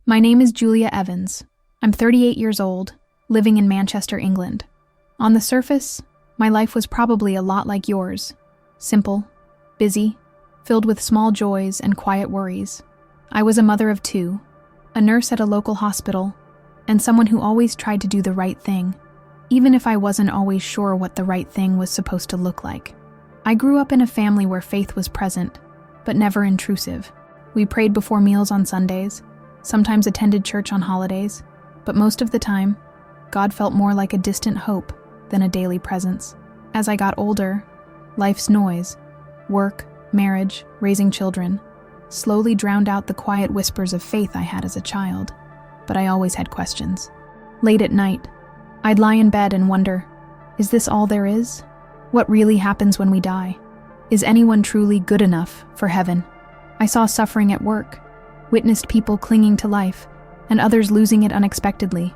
My name is Julia Evans. I'm 38 years old, living in Manchester, England. On the surface, my life was probably a lot like yours. Simple, busy, filled with small joys and quiet worries. I was a mother of two, a nurse at a local hospital, and someone who always tried to do the right thing, even if I wasn't always sure what the right thing was supposed to look like. I grew up in a family where faith was present, but never intrusive. We prayed before meals on Sundays, sometimes attended church on holidays, but most of the time, God felt more like a distant hope than a daily presence. As I got older, life's noise, work, marriage, raising children, slowly drowned out the quiet whispers of faith I had as a child, but I always had questions. Late at night, I'd lie in bed and wonder, is this all there is? What really happens when we die? Is anyone truly good enough for heaven? I saw suffering at work, witnessed people clinging to life, and others losing it unexpectedly.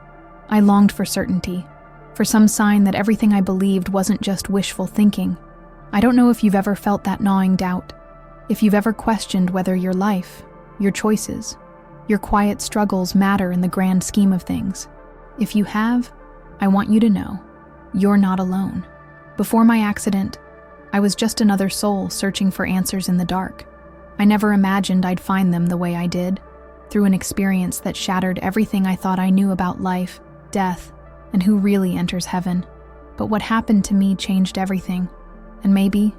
I longed for certainty, for some sign that everything I believed wasn't just wishful thinking. I don't know if you've ever felt that gnawing doubt, if you've ever questioned whether your life, your choices, your quiet struggles matter in the grand scheme of things. If you have, I want you to know, you're not alone. Before my accident, I was just another soul searching for answers in the dark. I never imagined I'd find them the way I did, through an experience that shattered everything I thought I knew about life, death, and who really enters heaven. But what happened to me changed everything, and maybe,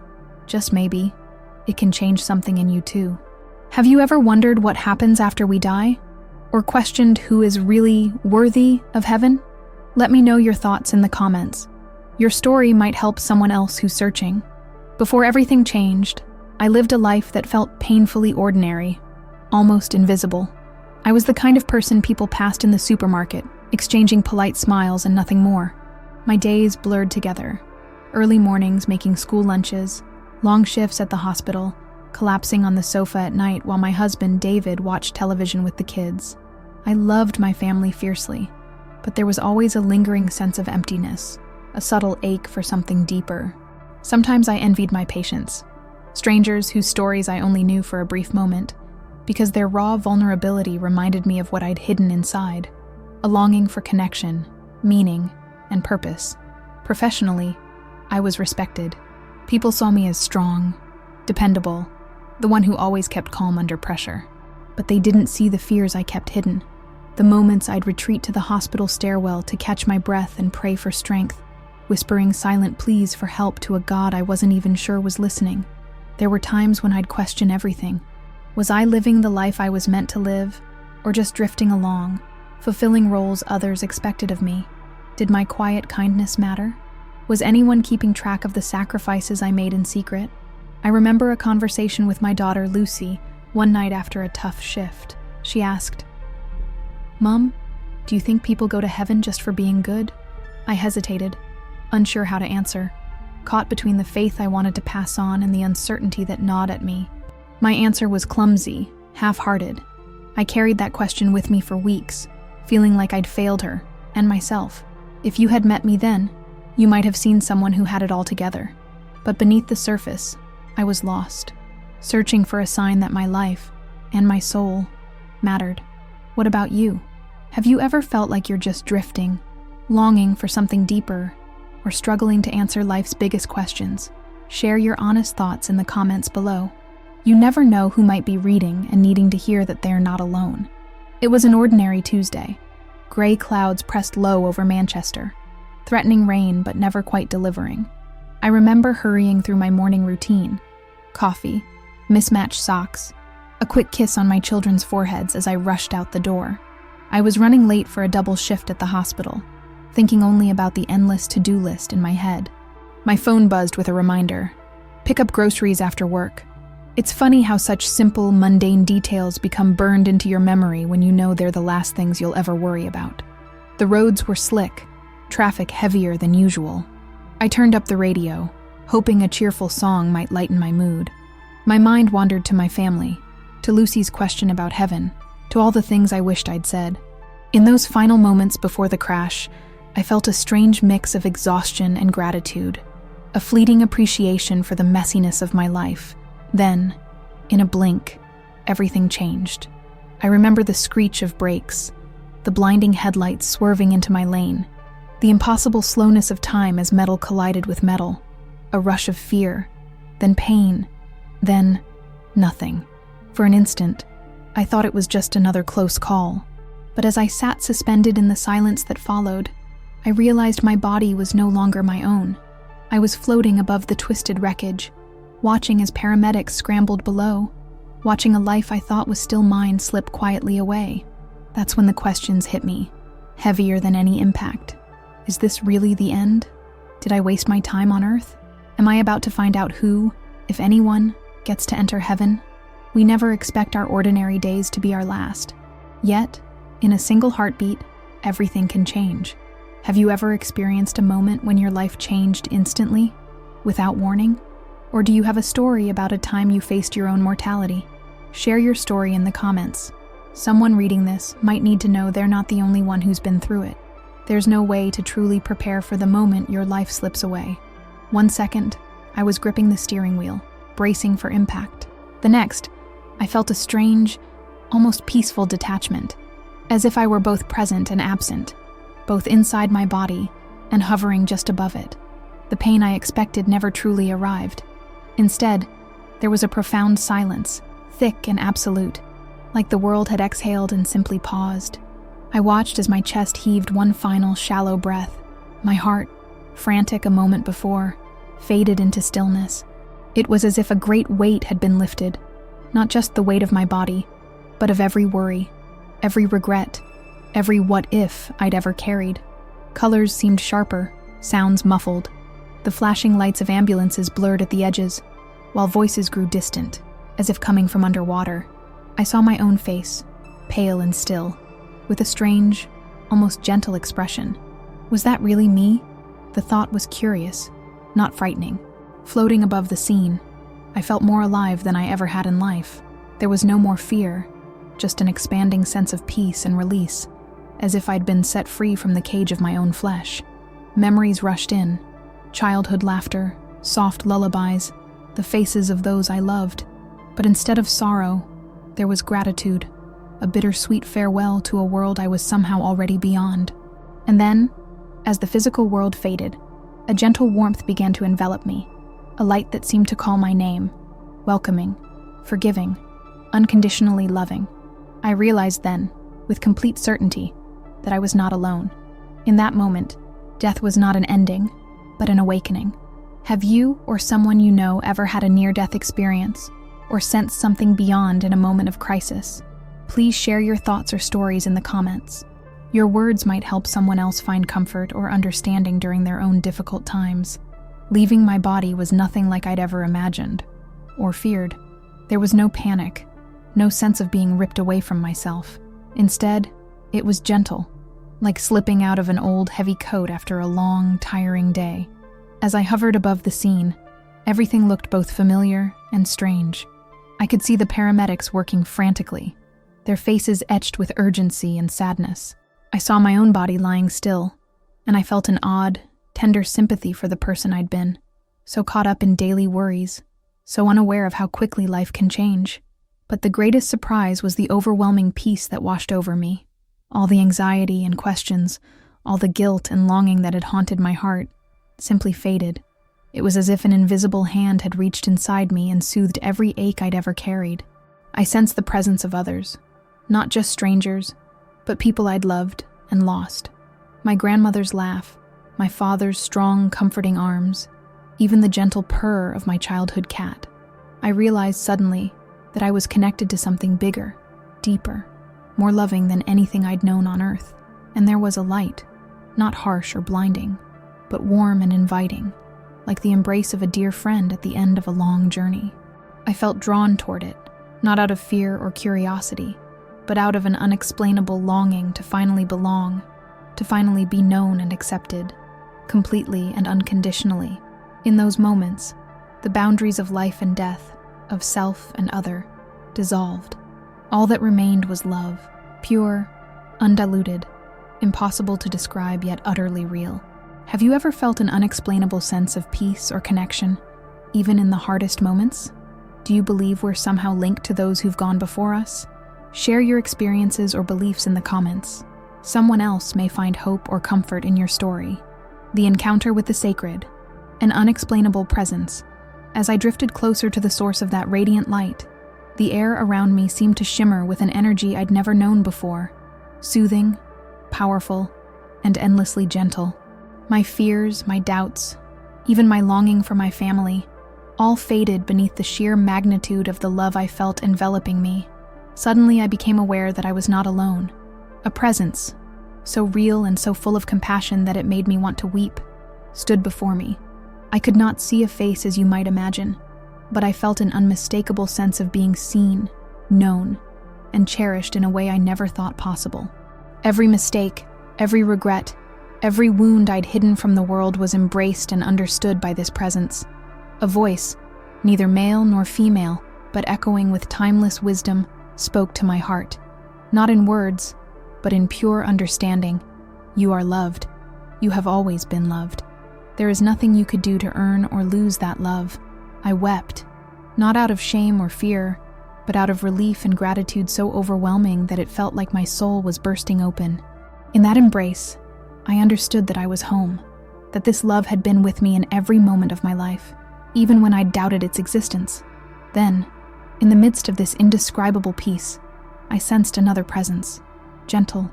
just maybe, it can change something in you too. Have you ever wondered what happens after we die? Or questioned who is really worthy of heaven? Let me know your thoughts in the comments. Your story might help someone else who's searching. Before everything changed, I lived a life that felt painfully ordinary, almost invisible. I was the kind of person people passed in the supermarket, exchanging polite smiles and nothing more. My days blurred together. Early mornings making school lunches, long shifts at the hospital, collapsing on the sofa at night while my husband, David, watched television with the kids. I loved my family fiercely, but there was always a lingering sense of emptiness, a subtle ache for something deeper. Sometimes I envied my patients, strangers whose stories I only knew for a brief moment, because their raw vulnerability reminded me of what I'd hidden inside, a longing for connection, meaning, and purpose. Professionally, I was respected. People saw me as strong, dependable, the one who always kept calm under pressure. But they didn't see the fears I kept hidden, the moments I'd retreat to the hospital stairwell to catch my breath and pray for strength, whispering silent pleas for help to a God I wasn't even sure was listening. There were times when I'd question everything. Was I living the life I was meant to live, or just drifting along, fulfilling roles others expected of me? Did my quiet kindness matter? Was anyone keeping track of the sacrifices I made in secret? I remember a conversation with my daughter Lucy one night after a tough shift. She asked, "Mom, do you think people go to heaven just for being good?" I hesitated, unsure how to answer, caught between the faith I wanted to pass on and the uncertainty that gnawed at me. My answer was clumsy, half-hearted. I carried that question with me for weeks, feeling like I'd failed her, and myself. If you had met me then, you might have seen someone who had it all together. But beneath the surface, I was lost, searching for a sign that my life, and my soul, mattered. What about you? Have you ever felt like you're just drifting, longing for something deeper, or struggling to answer life's biggest questions? Share your honest thoughts in the comments below. You never know who might be reading and needing to hear that they're not alone. It was an ordinary Tuesday. Gray clouds pressed low over Manchester, threatening rain but never quite delivering. I remember hurrying through my morning routine: coffee, mismatched socks, a quick kiss on my children's foreheads as I rushed out the door. I was running late for a double shift at the hospital, thinking only about the endless to-do list in my head. My phone buzzed with a reminder: pick up groceries after work. It's funny how such simple, mundane details become burned into your memory when you know they're the last things you'll ever worry about. The roads were slick, traffic heavier than usual. I turned up the radio, hoping a cheerful song might lighten my mood. My mind wandered to my family, to Lucy's question about heaven, to all the things I wished I'd said. In those final moments before the crash, I felt a strange mix of exhaustion and gratitude, a fleeting appreciation for the messiness of my life. Then, in a blink, everything changed. I remember the screech of brakes, the blinding headlights swerving into my lane, the impossible slowness of time as metal collided with metal, a rush of fear, then pain, then nothing. For an instant, I thought it was just another close call. But as I sat suspended in the silence that followed, I realized my body was no longer my own. I was floating above the twisted wreckage, watching as paramedics scrambled below, watching a life I thought was still mine slip quietly away. That's when the questions hit me, heavier than any impact. Is this really the end? Did I waste my time on Earth? Am I about to find out who, if anyone, gets to enter heaven? We never expect our ordinary days to be our last. Yet, in a single heartbeat, everything can change. Have you ever experienced a moment when your life changed instantly, without warning? Or do you have a story about a time you faced your own mortality? Share your story in the comments. Someone reading this might need to know they're not the only one who's been through it. There's no way to truly prepare for the moment your life slips away. 1 second, I was gripping the steering wheel, bracing for impact. The next, I felt a strange, almost peaceful detachment, as if I were both present and absent, both inside my body and hovering just above it. The pain I expected never truly arrived. Instead, there was a profound silence, thick and absolute, like the world had exhaled and simply paused. I watched as my chest heaved one final shallow breath. My heart, frantic a moment before, faded into stillness. It was as if a great weight had been lifted, not just the weight of my body, but of every worry, every regret, every what if I'd ever carried. Colors seemed sharper, sounds muffled. The flashing lights of ambulances blurred at the edges, while voices grew distant, as if coming from underwater. I saw my own face, pale and still, with a strange, almost gentle expression. Was that really me? The thought was curious, not frightening. Floating above the scene, I felt more alive than I ever had in life. There was no more fear, just an expanding sense of peace and release, as if I'd been set free from the cage of my own flesh. Memories rushed in, childhood laughter, soft lullabies, the faces of those I loved. But instead of sorrow, there was gratitude, a bittersweet farewell to a world I was somehow already beyond. And then, as the physical world faded, a gentle warmth began to envelop me, a light that seemed to call my name, welcoming, forgiving, unconditionally loving. I realized then, with complete certainty, that I was not alone. In that moment, death was not an ending, but an awakening. Have you or someone you know ever had a near-death experience, or sensed something beyond in a moment of crisis? Please share your thoughts or stories in the comments. Your words might help someone else find comfort or understanding during their own difficult times. Leaving my body was nothing like I'd ever imagined, or feared. There was no panic, no sense of being ripped away from myself. Instead, it was gentle, like slipping out of an old heavy coat after a long, tiring day. As I hovered above the scene, everything looked both familiar and strange. I could see the paramedics working frantically, their faces etched with urgency and sadness. I saw my own body lying still, and I felt an odd, tender sympathy for the person I'd been, so caught up in daily worries, so unaware of how quickly life can change. But the greatest surprise was the overwhelming peace that washed over me. All the anxiety and questions, all the guilt and longing that had haunted my heart, simply faded. It was as if an invisible hand had reached inside me and soothed every ache I'd ever carried. I sensed the presence of others, not just strangers, but people I'd loved and lost. My grandmother's laugh, my father's strong, comforting arms, even the gentle purr of my childhood cat. I realized suddenly that I was connected to something bigger, deeper, more loving than anything I'd known on Earth. And there was a light, not harsh or blinding, but warm and inviting, like the embrace of a dear friend at the end of a long journey. I felt drawn toward it, not out of fear or curiosity, but out of an unexplainable longing to finally belong, to finally be known and accepted, completely and unconditionally. In those moments, the boundaries of life and death, of self and other, dissolved. All that remained was love, pure, undiluted, impossible to describe yet utterly real. Have you ever felt an unexplainable sense of peace or connection, even in the hardest moments? Do you believe we're somehow linked to those who've gone before us? Share your experiences or beliefs in the comments. Someone else may find hope or comfort in your story. The encounter with the sacred, an unexplainable presence. As I drifted closer to the source of that radiant light, the air around me seemed to shimmer with an energy I'd never known before, soothing, powerful, and endlessly gentle. My fears, my doubts, even my longing for my family, all faded beneath the sheer magnitude of the love I felt enveloping me. Suddenly I became aware that I was not alone. A presence, so real and so full of compassion that it made me want to weep, stood before me. I could not see a face as you might imagine, but I felt an unmistakable sense of being seen, known, and cherished in a way I never thought possible. Every mistake, every regret, every wound I'd hidden from the world was embraced and understood by this presence. A voice, neither male nor female, but echoing with timeless wisdom, spoke to my heart. Not in words, but in pure understanding. You are loved. You have always been loved. There is nothing you could do to earn or lose that love. I wept, not out of shame or fear, but out of relief and gratitude so overwhelming that it felt like my soul was bursting open. In that embrace, I understood that I was home, that this love had been with me in every moment of my life, even when I doubted its existence. Then, in the midst of this indescribable peace, I sensed another presence, gentle,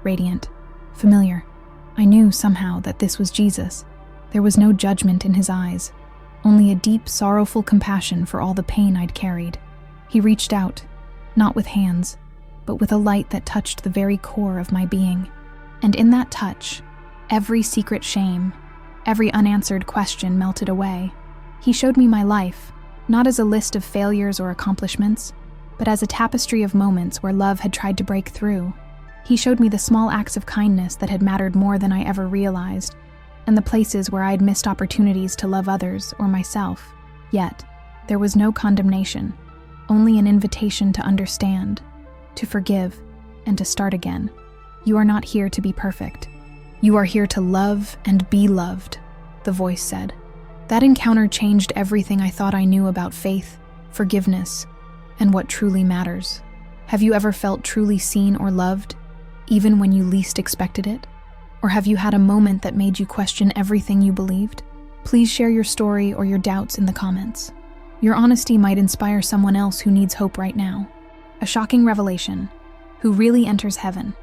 radiant, familiar. I knew somehow that this was Jesus. There was no judgment in his eyes, only a deep, sorrowful compassion for all the pain I'd carried. He reached out, not with hands, but with a light that touched the very core of my being. And in that touch, every secret shame, every unanswered question melted away. He showed me my life, not as a list of failures or accomplishments, but as a tapestry of moments where love had tried to break through. He showed me the small acts of kindness that had mattered more than I ever realized, and the places where I had missed opportunities to love others or myself. Yet, there was no condemnation, only an invitation to understand, to forgive, and to start again. You are not here to be perfect. You are here to love and be loved, the voice said. That encounter changed everything I thought I knew about faith, forgiveness, and what truly matters. Have you ever felt truly seen or loved, even when you least expected it? Or have you had a moment that made you question everything you believed? Please share your story or your doubts in the comments. Your honesty might inspire someone else who needs hope right now. A shocking revelation. Who really enters heaven?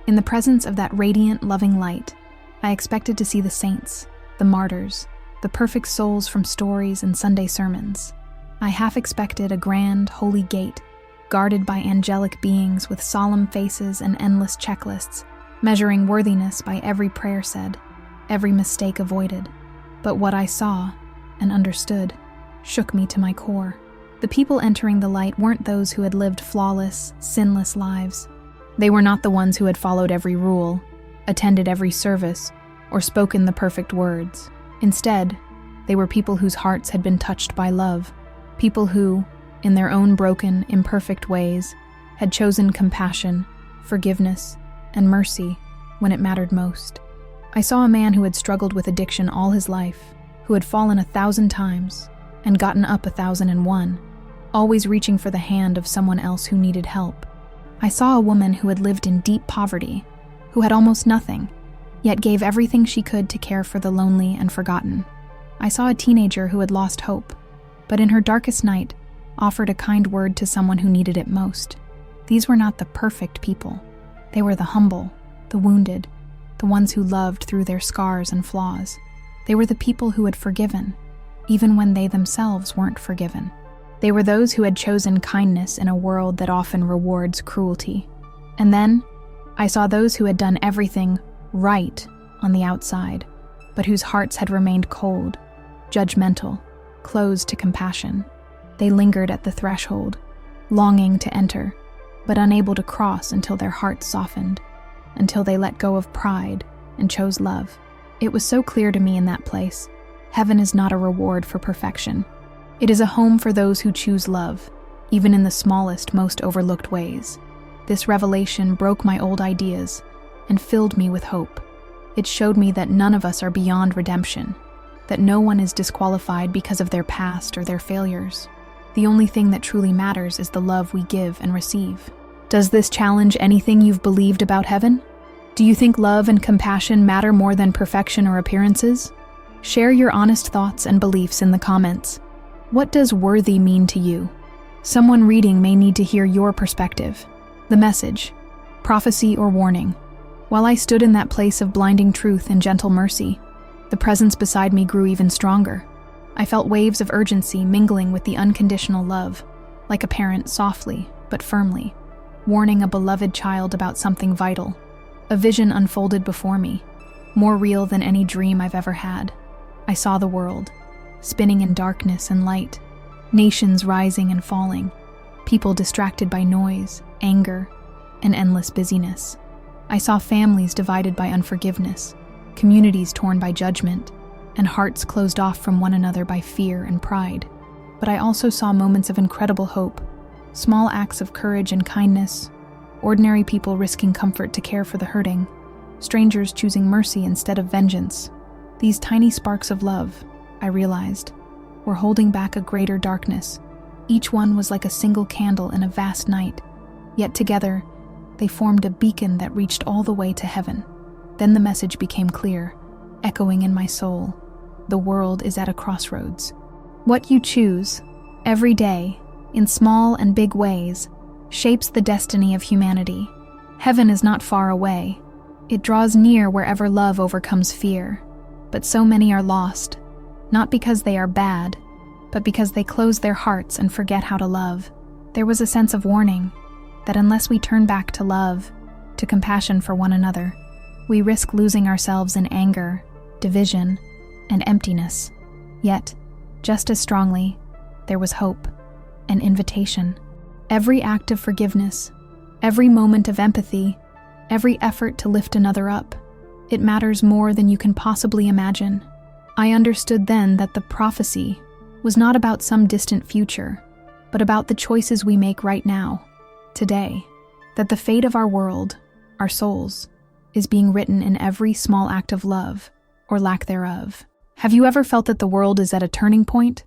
In the presence of that radiant, loving light, I expected to see the saints, the martyrs, the perfect souls from stories and Sunday sermons. I half expected a grand, holy gate, guarded by angelic beings with solemn faces and endless checklists, measuring worthiness by every prayer said, every mistake avoided. But what I saw and understood shook me to my core. The people entering the light weren't those who had lived flawless, sinless lives. They were not the ones who had followed every rule, attended every service, or spoken the perfect words. Instead, they were people whose hearts had been touched by love, people who, in their own broken, imperfect ways, had chosen compassion, forgiveness, and mercy when it mattered most. I saw a man who had struggled with addiction all his life, who had fallen 1,000 times and gotten up 1,001, always reaching for the hand of someone else who needed help. I saw a woman who had lived in deep poverty, who had almost nothing, yet gave everything she could to care for the lonely and forgotten. I saw a teenager who had lost hope, but in her darkest night, offered a kind word to someone who needed it most. These were not the perfect people. They were the humble, the wounded, the ones who loved through their scars and flaws. They were the people who had forgiven, even when they themselves weren't forgiven. They were those who had chosen kindness in a world that often rewards cruelty. And then, I saw those who had done everything right on the outside, but whose hearts had remained cold, judgmental, closed to compassion. They lingered at the threshold, longing to enter, but unable to cross until their hearts softened, until they let go of pride and chose love. It was so clear to me in that place. Heaven is not a reward for perfection. It is a home for those who choose love, even in the smallest, most overlooked ways. This revelation broke my old ideas and filled me with hope. It showed me that none of us are beyond redemption, that no one is disqualified because of their past or their failures. The only thing that truly matters is the love we give and receive. Does this challenge anything you've believed about heaven? Do you think love and compassion matter more than perfection or appearances? Share your honest thoughts and beliefs in the comments. What does worthy mean to you? Someone reading may need to hear your perspective. The message, prophecy or warning. While I stood in that place of blinding truth and gentle mercy, the presence beside me grew even stronger. I felt waves of urgency mingling with the unconditional love, like a parent softly but firmly, warning a beloved child about something vital. A vision unfolded before me, more real than any dream I've ever had. I saw the world, spinning in darkness and light, nations rising and falling, people distracted by noise, anger, and endless busyness. I saw families divided by unforgiveness, communities torn by judgment, and hearts closed off from one another by fear and pride. But I also saw moments of incredible hope, small acts of courage and kindness, ordinary people risking comfort to care for the hurting, strangers choosing mercy instead of vengeance. These tiny sparks of love, I realized, were holding back a greater darkness. Each one was like a single candle in a vast night, yet together, they formed a beacon that reached all the way to heaven. Then the message became clear, echoing in my soul. The world is at a crossroads. What you choose, every day, in small and big ways, shapes the destiny of humanity. Heaven is not far away. It draws near wherever love overcomes fear. But so many are lost, not because they are bad, but because they close their hearts and forget how to love. There was a sense of warning that unless we turn back to love, to compassion for one another, we risk losing ourselves in anger, division, and emptiness. Yet, just as strongly, there was hope, an invitation. Every act of forgiveness, every moment of empathy, every effort to lift another up, it matters more than you can possibly imagine. I understood then that the prophecy was not about some distant future, but about the choices we make right now, today, that the fate of our world, our souls, is being written in every small act of love, or lack thereof. Have you ever felt that the world is at a turning point,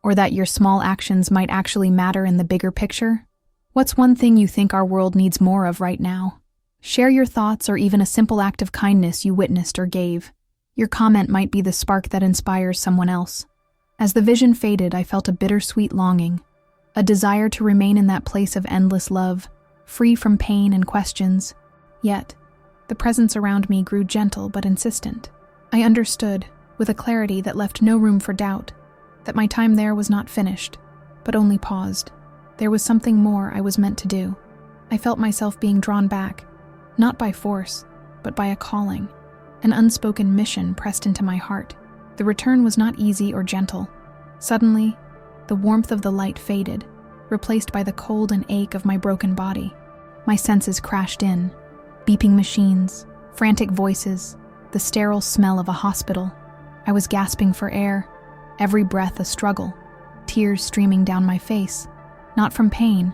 or that your small actions might actually matter in the bigger picture? What's one thing you think our world needs more of right now? Share your thoughts or even a simple act of kindness you witnessed or gave. Your comment might be the spark that inspires someone else. As the vision faded, I felt a bittersweet longing, a desire to remain in that place of endless love, free from pain and questions. Yet, the presence around me grew gentle but insistent. I understood, with a clarity that left no room for doubt, that my time there was not finished, but only paused. There was something more I was meant to do. I felt myself being drawn back, not by force, but by a calling. An unspoken mission pressed into my heart. The return was not easy or gentle. Suddenly, the warmth of the light faded, replaced by the cold and ache of my broken body. My senses crashed in. Beeping machines, frantic voices, the sterile smell of a hospital. I was gasping for air, every breath a struggle, tears streaming down my face, not from pain,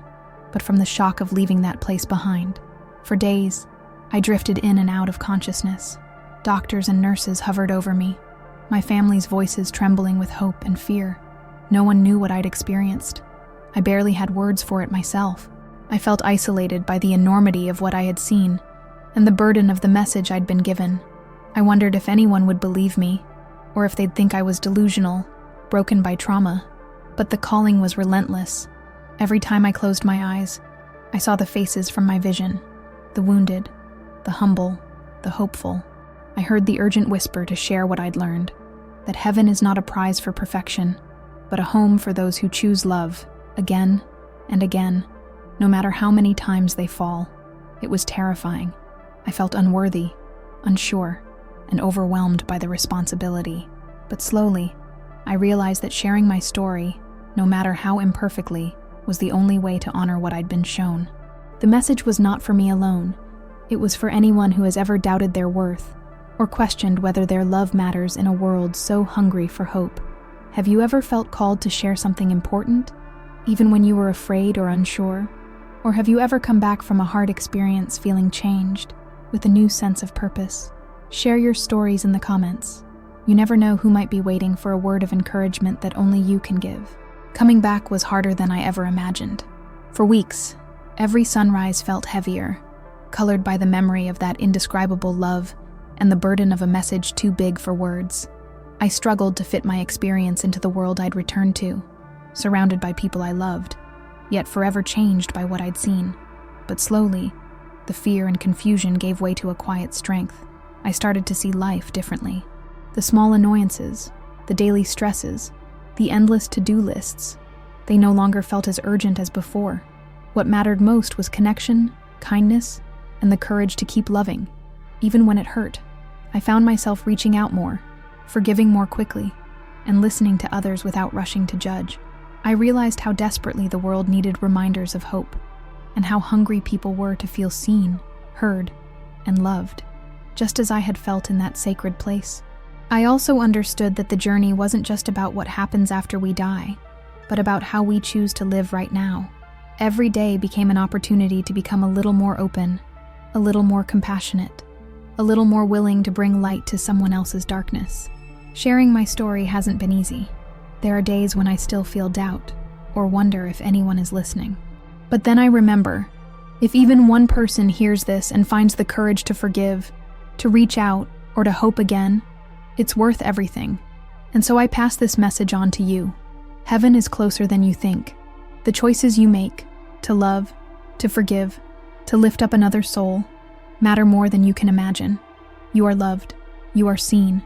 but from the shock of leaving that place behind. For days, I drifted in and out of consciousness. Doctors and nurses hovered over me, my family's voices trembling with hope and fear. No one knew what I'd experienced. I barely had words for it myself. I felt isolated by the enormity of what I had seen and the burden of the message I'd been given. I wondered if anyone would believe me, or if they'd think I was delusional, broken by trauma. But the calling was relentless. Every time I closed my eyes, I saw the faces from my vision, the wounded, the humble, the hopeful. I heard the urgent whisper to share what I'd learned, that heaven is not a prize for perfection, but a home for those who choose love, again and again, no matter how many times they fall. It was terrifying. I felt unworthy, unsure, and overwhelmed by the responsibility. But slowly, I realized that sharing my story, no matter how imperfectly, was the only way to honor what I'd been shown. The message was not for me alone. It was for anyone who has ever doubted their worth, or questioned whether their love matters in a world so hungry for hope. Have you ever felt called to share something important, even when you were afraid or unsure? Or have you ever come back from a hard experience feeling changed, with a new sense of purpose? Share your stories in the comments. You never know who might be waiting for a word of encouragement that only you can give. Coming back was harder than I ever imagined. For weeks, Every sunrise felt heavier, colored by the memory of that indescribable love and the burden of a message too big for words. I struggled to fit my experience into the world I'd returned to, surrounded by people I loved, yet forever changed by what I'd seen. But slowly, the fear and confusion gave way to a quiet strength. I started to see life differently. The small annoyances, the daily stresses, the endless to-do lists, they no longer felt as urgent as before. What mattered most was connection, kindness, and the courage to keep loving, even when it hurt. I found myself reaching out more, forgiving more quickly, and listening to others without rushing to judge. I realized how desperately the world needed reminders of hope, and how hungry people were to feel seen, heard, and loved, just as I had felt in that sacred place. I also understood that the journey wasn't just about what happens after we die, but about how we choose to live right now. Every day became an opportunity to become a little more open, a little more compassionate, a little more willing to bring light to someone else's darkness. Sharing my story hasn't been easy. There are days when I still feel doubt, or wonder if anyone is listening. But then I remember, if even one person hears this and finds the courage to forgive, to reach out, or to hope again, it's worth everything. And so I pass this message on to you. Heaven is closer than you think. The choices you make, to love, to forgive, to lift up another soul, matter more than you can imagine. You are loved, you are seen,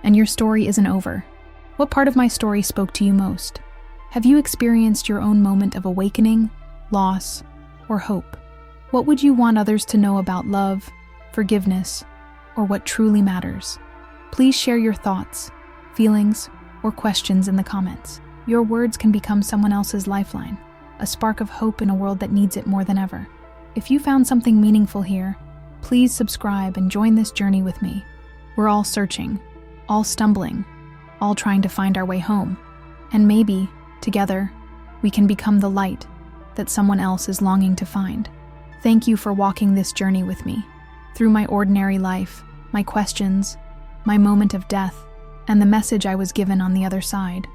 and your story isn't over. What part of my story spoke to you most? Have you experienced your own moment of awakening, loss, or hope? What would you want others to know about love, forgiveness, or what truly matters? Please share your thoughts, feelings, or questions in the comments. Your words can become someone else's lifeline, a spark of hope in a world that needs it more than ever. If you found something meaningful here, please subscribe and join this journey with me. We're all searching, all stumbling, all trying to find our way home. And maybe, together, we can become the light that someone else is longing to find. Thank you for walking this journey with me, through my ordinary life, my questions, my moment of death, and the message I was given on the other side.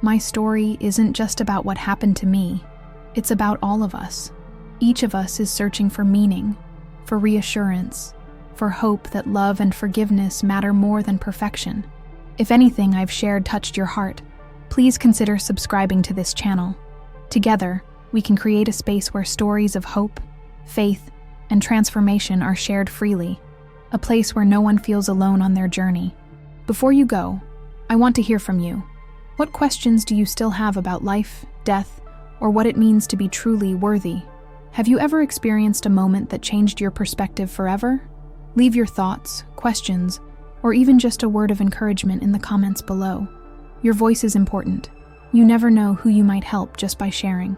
My story isn't just about what happened to me, it's about all of us. Each of us is searching for meaning, for reassurance, for hope that love and forgiveness matter more than perfection. If anything I've shared touched your heart, please consider subscribing to this channel. Together, we can create a space where stories of hope, faith, and transformation are shared freely, a place where no one feels alone on their journey. Before you go, I want to hear from you. What questions do you still have about life, death, or what it means to be truly worthy? Have you ever experienced a moment that changed your perspective forever? Leave your thoughts, questions, or even just a word of encouragement in the comments below. Your voice is important. You never know who you might help just by sharing.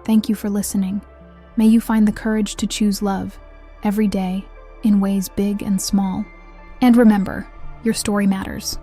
Thank you for listening. May you find the courage to choose love every day in ways big and small. And remember, your story matters.